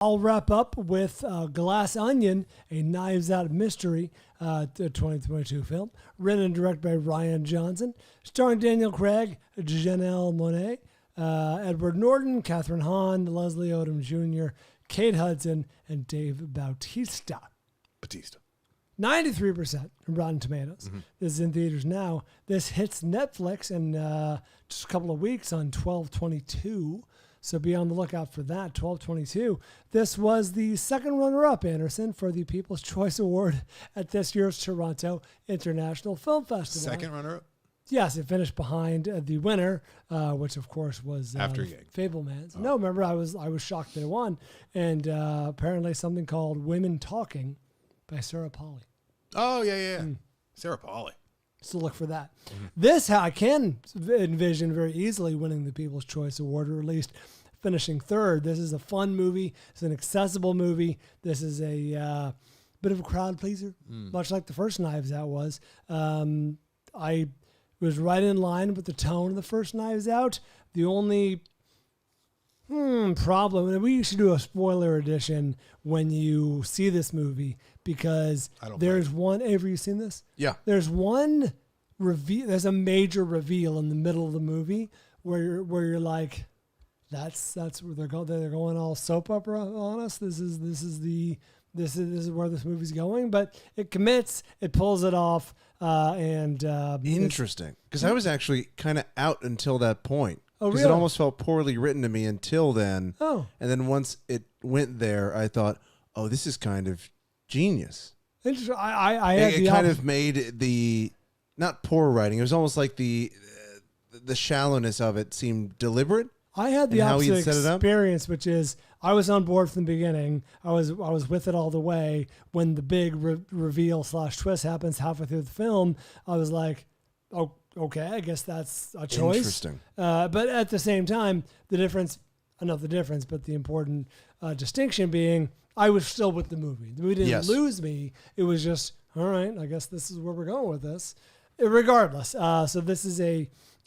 I'll wrap up with Glass Onion, a Knives Out mystery, the 2022 film, written and directed by Ryan Johnson, starring Daniel Craig, Janelle Monáe, Edward Norton, Catherine Hahn, Leslie Odom Jr., Kate Hudson, and Dave Bautista. 93% from Rotten Tomatoes. Mm-hmm. This is in theaters now. This hits Netflix in just a couple of weeks on 12/22. So be on the lookout for that, 12/22. This was the second runner-up, Anderson, for the People's Choice Award at this year's Toronto International Film Festival. Second runner-up? Yes, it finished behind the winner, which of course was After Yang. Fabelmans. Oh. No, remember I was shocked that it won, and apparently something called Women Talking by Sarah Polley. Oh yeah. Sarah Polley. So look for that. Mm-hmm. This I can envision very easily winning the People's Choice Award, or at least finishing third. This is a fun movie. It's an accessible movie. This is a bit of a crowd pleaser, much like the first Knives Out was. I was right in line with the tone of the first Knives Out. The only problem, and we should do a spoiler edition when you see this movie, because there's one. Avery, you seen this? Yeah. There's one reveal. There's a major reveal in the middle of the movie where you're like, that's where they're going. They're going all soap opera on us. This is where this movie's going. But it commits. It pulls it off. Interesting, because I was actually kind of out until that point. Oh, really? Because it almost felt poorly written to me until then. Oh. And then once it went there, I thought, oh, this is kind of genius. Interesting. It kind of made the, not poor writing, it was almost like the shallowness of it seemed deliberate. I had the opposite experience, which is I was on board from the beginning. I was with it all the way. When the big reveal / twist happens halfway through the film, I was like, oh, okay, I guess that's a choice. Interesting. But at the same time, the important distinction being I was still with the movie. The movie didn't lose me. It was just, all right, I guess this is where we're going with this. Regardless. So this is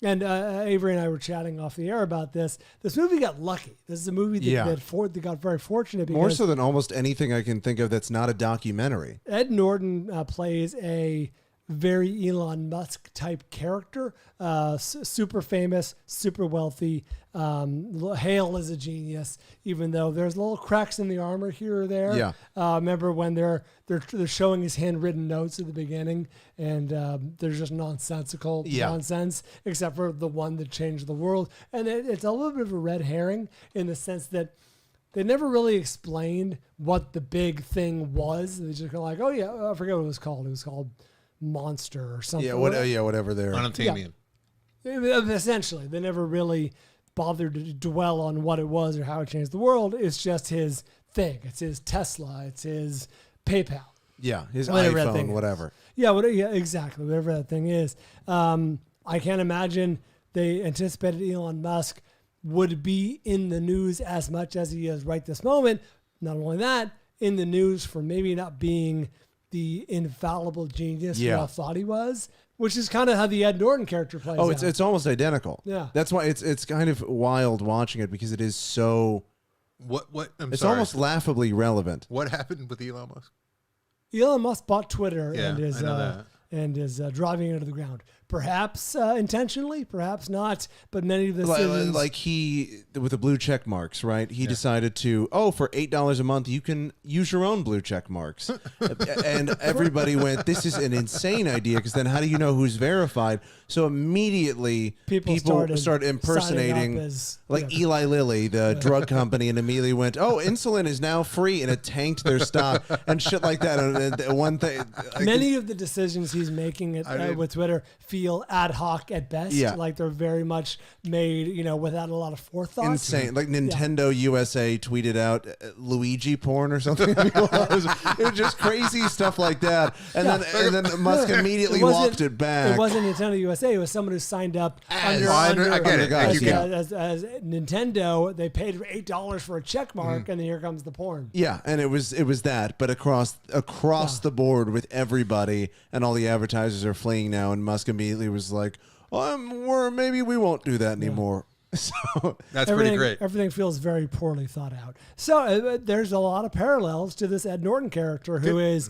and Avery and I were chatting off the air about this. This movie got lucky. This is a movie that got very fortunate. More so than almost anything I can think of that's not a documentary. Ed Norton plays a very Elon Musk type character, super famous, super wealthy, hail as a genius, even though there's little cracks in the armor here or there. Yeah. Remember when they're showing his handwritten notes at the beginning, and there's just nonsensical nonsense, except for the one that changed the world. And it's a little bit of a red herring in the sense that they never really explained what the big thing was. They just go like, oh yeah, I forget what it was called. It was called Monster or something. Whatever they're Unobtainium. Yeah. Essentially, they never really bothered to dwell on what it was or how it changed the world. It's just his thing. It's his Tesla. It's his PayPal. Yeah, his whatever iPhone, whatever. Yeah, exactly. Whatever that thing is. I can't imagine they anticipated Elon Musk would be in the news as much as he is right this moment. Not only that, in the news for maybe not being the infallible genius we all thought he was, which is kind of how the Ed Norton character plays out. It's almost identical. Yeah. That's why it's kind of wild watching it, because it is so... It's almost laughably relevant. What happened with Elon Musk? Elon Musk bought Twitter and is driving it into the ground. Perhaps intentionally, perhaps not, but many of the decisions... Like he, with the blue check marks, right? He decided to, for $8 a month, you can use your own blue check marks. And everybody went, this is an insane idea, because then how do you know who's verified? So immediately people started impersonating Eli Lilly, the drug company, and immediately went, insulin is now free, and it tanked their stock and shit like that. And one thing, many of the decisions he's making with Twitter feel ad hoc at best. Yeah. Like they're very much made, without a lot of forethought. Insane. Like Nintendo USA tweeted out Luigi porn or something. it was just crazy stuff like that. And then Musk immediately walked it back. It wasn't Nintendo USA. It was someone who signed up I get it. As Nintendo. They paid $8 for a check mark, and then here comes the porn. Yeah, and it was that, but across the board with everybody, and all the advertisers are fleeing now, and Musk immediately was like, maybe we won't do that anymore. So That's pretty great. Everything feels very poorly thought out. So there's a lot of parallels to this Ed Norton character, who is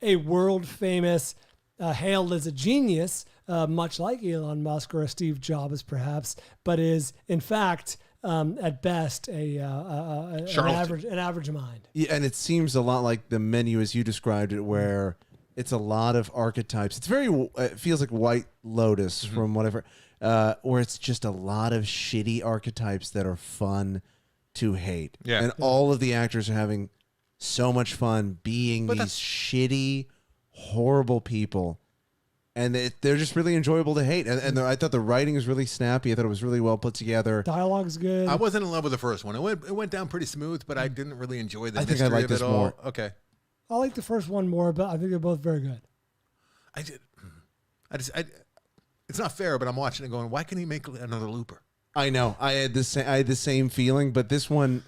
a world famous, hailed as a genius, much like Elon Musk or a Steve Jobs, perhaps, but is in fact at best an average mind. Yeah, and it seems a lot like the menu as you described it, where it's a lot of archetypes. It's very, it feels like White Lotus from whatever, where it's just a lot of shitty archetypes that are fun to hate. Yeah. And all of the actors are having so much fun being these shitty, horrible people. And they're just really enjoyable to hate. And I thought the writing was really snappy. I thought it was really well put together. Dialogue's good. I wasn't in love with the first one. It went down pretty smooth, but I didn't really enjoy the I think mystery I like of this it all. more. Okay. I like the first one more, but I think they're both very good. It's not fair, but I'm watching it going, why can't he make another Looper? I know. I had the same feeling, but this one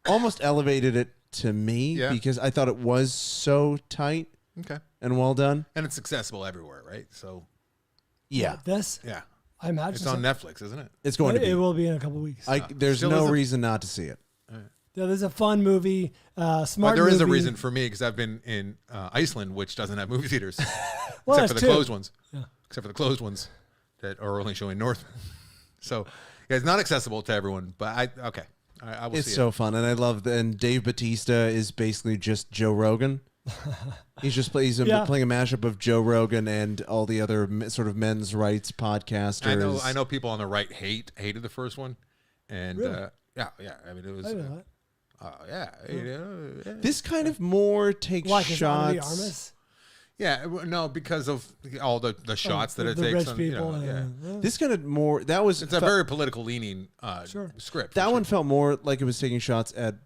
almost elevated it to me because I thought it was so tight. Okay. And well done. And it's accessible everywhere, right? So yeah. This? Yeah. I imagine it's on Netflix, isn't it? It's going to be. It will be in a couple of weeks. There's no reason not to see it. Yeah, there's a fun movie, smart There movie. is a reason for me because I've been in Iceland, which doesn't have movie theaters, Well, except for the two. closed ones. Yeah. Except for the closed ones that are only showing North. So yeah, it's not accessible to everyone, but I will It's see so it. fun, and I love and Dave Bautista is basically just Joe Rogan. He's just playing a mashup of Joe Rogan and all the other sort of men's rights podcasters. I know people on the right hated the first one, and Really? yeah. I mean, it was. I didn't know that. Yeah. This kind of more takes Why? 'Cause Ana de shots. Armas? Yeah, no, because of all the shots that it the takes. rich On, people. yeah. This kind of more that was It's a very political leaning Sure. script. that for one sure. felt more like it was taking shots at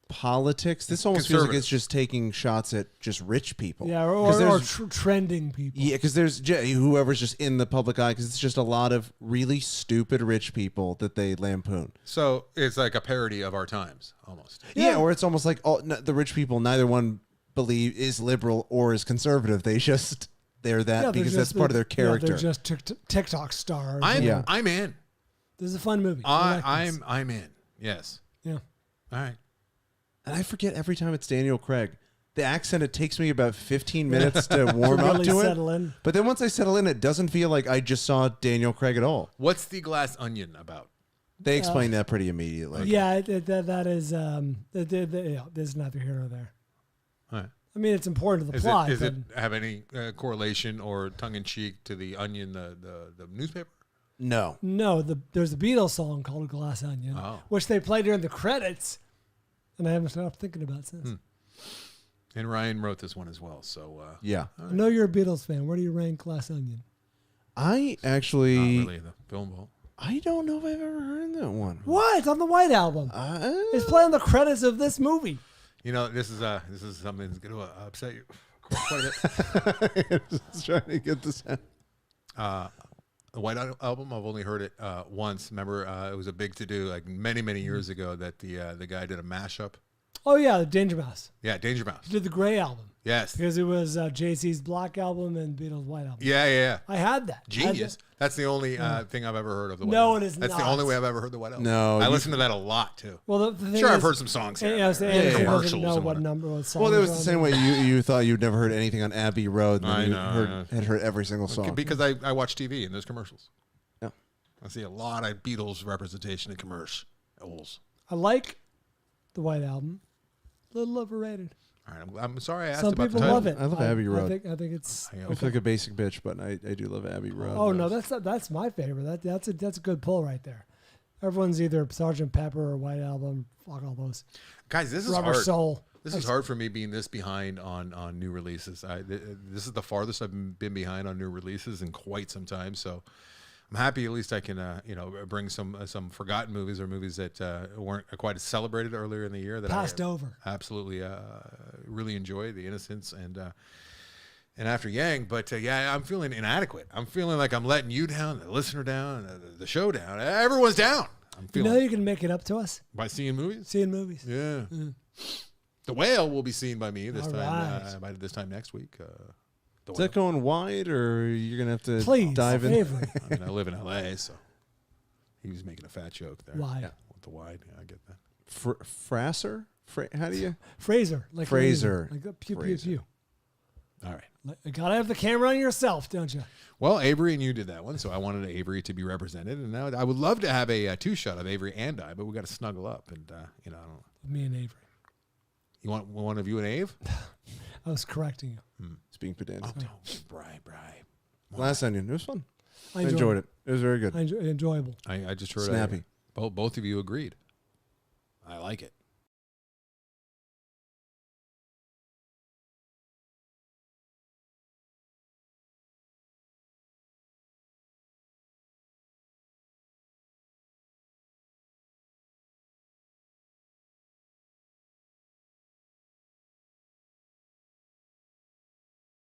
politics. This almost feels like it's just taking shots at just rich people. Yeah, 'Cause or there's- trending people. Yeah, because there's whoever's just in the public eye, because it's just a lot of really stupid rich people that they lampoon. So it's like a parody of our times, almost. Yeah, or it's almost like the rich people, neither one is liberal or is conservative. They're that because that's part of their character. they're just TikTok stars. I'm in. This is a fun movie. I like this. I'm in. Yes. Yeah. All right. And I forget every time it's Daniel Craig. The accent, it takes me about 15 minutes to warm To up really to it. settle in. But then once I settle in, it doesn't feel like I just saw Daniel Craig at all. What's the Glass Onion about? They explain that pretty immediately. Yeah, that is there's neither here nor there. All right. I mean, it's important to the Does plot. it but have any correlation or tongue in cheek to the Onion, the newspaper? No. No, there's a Beatles song called Glass Onion, which they play during the credits, and I haven't stopped thinking about it since. And Ryan wrote this one as well. So Yeah. I know you're a Beatles fan. Where do you rank Glass Onion? I actually, not really the film vault. I don't know if I've ever heard that one. What? It's on the White Album. It's playing the credits of this movie. You know, this is something that's going to upset you quite a bit. Just trying to get this out. The White Album, I've only heard it once. Remember, it was a big to-do like many years ago that the guy did a mashup. Oh yeah, the Danger Mouse. Yeah, Danger Mouse. He did the Gray Album Yes. because it was Jay-Z's Black Album and Beatles' White Album. Yeah. I had that. Genius. That's the only thing I've ever heard of the White No, Album. it is That's not. the only way I've ever heard the White Album. No, I listen to that a lot too. Well, the thing Sure, is, I've heard some songs here. Yeah, Anderson commercials doesn't know and what whatnot. number what song. Well, it was the same way you thought you'd never heard anything on Abbey Road. And I then you know. had heard every single song. Because I watch TV and there's commercials. Yeah. I see a lot of Beatles representation in commercials. I like the White Album. A little overrated. All right, I'm sorry I asked Some about people the title. love it. I love Abbey Road. I think it's. I feel like a basic bitch, but I do love Abbey Road. Oh no, that's my favorite. That's a good pull right there. Everyone's either Sgt. Pepper or White Album. Fuck all those. Guys, this is Rubber hard. Soul. This is hard for me being this behind on new releases. This is the farthest I've been behind on new releases in quite some time. So I'm happy at least I can bring some forgotten movies or movies that weren't quite as celebrated earlier in the year that Passed I over. absolutely really enjoy The Innocents and After Yang. But I'm feeling inadequate. I'm feeling like I'm letting you down, the listener down, the show down. Everyone's down. I'm You feeling know you can make it up to us. by seeing movies. Seeing movies. Yeah. The Whale will be seen by me this All time. right. By this time next week. Is that going wide, or you're gonna have to Please, dive in? Avery. I mean, I live in LA, so He was making a fat joke there. Wide. Yeah, with the wide. Yeah, I get that. Frasser? How do you? Fraser. Like Fraser. Like a pew, pew, Fraser. pew. All right. You gotta have the camera on yourself, don't you? Well, Avery and you did that one, so I wanted Avery to be represented, and now I would love to have a two-shot of Avery and I, but we got to snuggle up, and I don't. Me and Avery. You want one of you and Ave? I was correcting you. It's being pedantic. Brian. Glass Onion. It was fun. I I enjoyed it. It was very good. Enjoyable. I just heard Snappy. both of you agreed. I like it.